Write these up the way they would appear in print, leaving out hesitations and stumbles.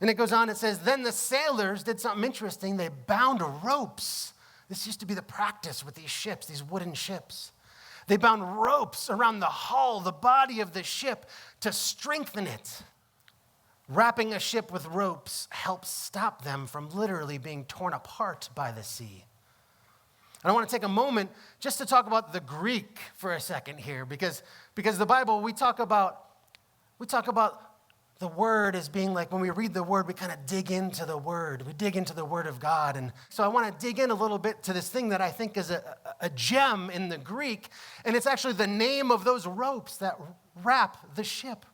And it goes on, it says, then the sailors did something interesting. They bound ropes. This used to be the practice with these ships, these wooden ships. They bound ropes around the hull, the body of the ship, to strengthen it. Wrapping a ship with ropes helps stop them from literally being torn apart by the sea. And I want to take a moment just to talk about the Greek for a second here, because the Bible, we talk about the word as being like, when we read the word, we kind of dig into the word. We dig into the word of God. And so I want to dig in a little bit to this thing that I think is a gem in the Greek, and it's actually the name of those ropes that wrap the ship.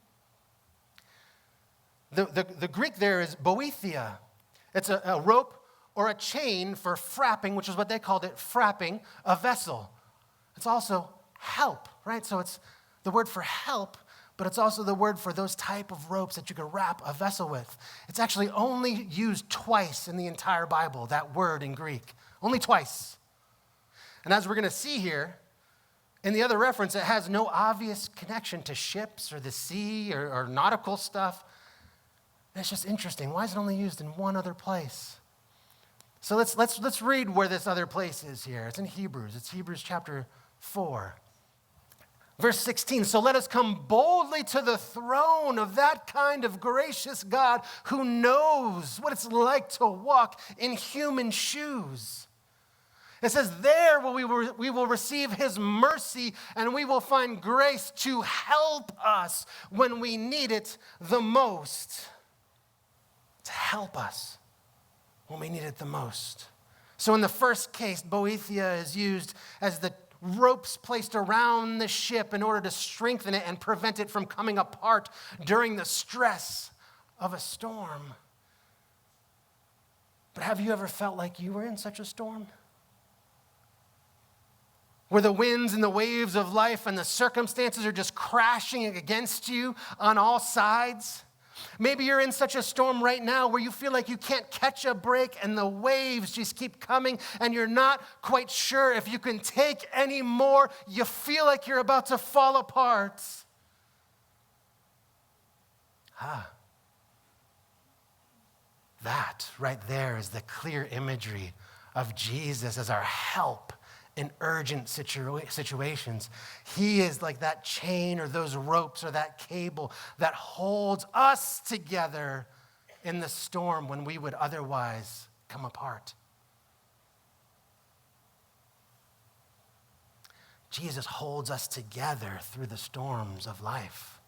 The Greek there is Boetheia. It's a rope or a chain for frapping, which is what they called it, frapping a vessel. It's also help, right? So it's the word for help, but it's also the word for those type of ropes that you could wrap a vessel with. It's actually only used twice in the entire Bible, that word in Greek. Only twice. And as we're going to see here, in the other reference, it has no obvious connection to ships or the sea or nautical stuff. It's just interesting. Why is it only used in one other place? So let's read where this other place is here. It's in Hebrews. It's Hebrews chapter 4. Verse 16, so let us come boldly to the throne of that kind of gracious God who knows what it's like to walk in human shoes. It says, there we will receive his mercy and we will find grace to help us when we need it the most. To help us when we need it the most. So in the first case, Boetheia is used as the ropes placed around the ship in order to strengthen it and prevent it from coming apart during the stress of a storm. But have you ever felt like you were in such a storm? Where the winds and the waves of life and the circumstances are just crashing against you on all sides? Maybe you're in such a storm right now where you feel like you can't catch a break and the waves just keep coming and you're not quite sure if you can take any more. You feel like you're about to fall apart. That right there is the clear imagery of Jesus as our help in urgent situations. He is like that chain or those ropes or that cable that holds us together in the storm when we would otherwise come apart. Jesus holds us together through the storms of life.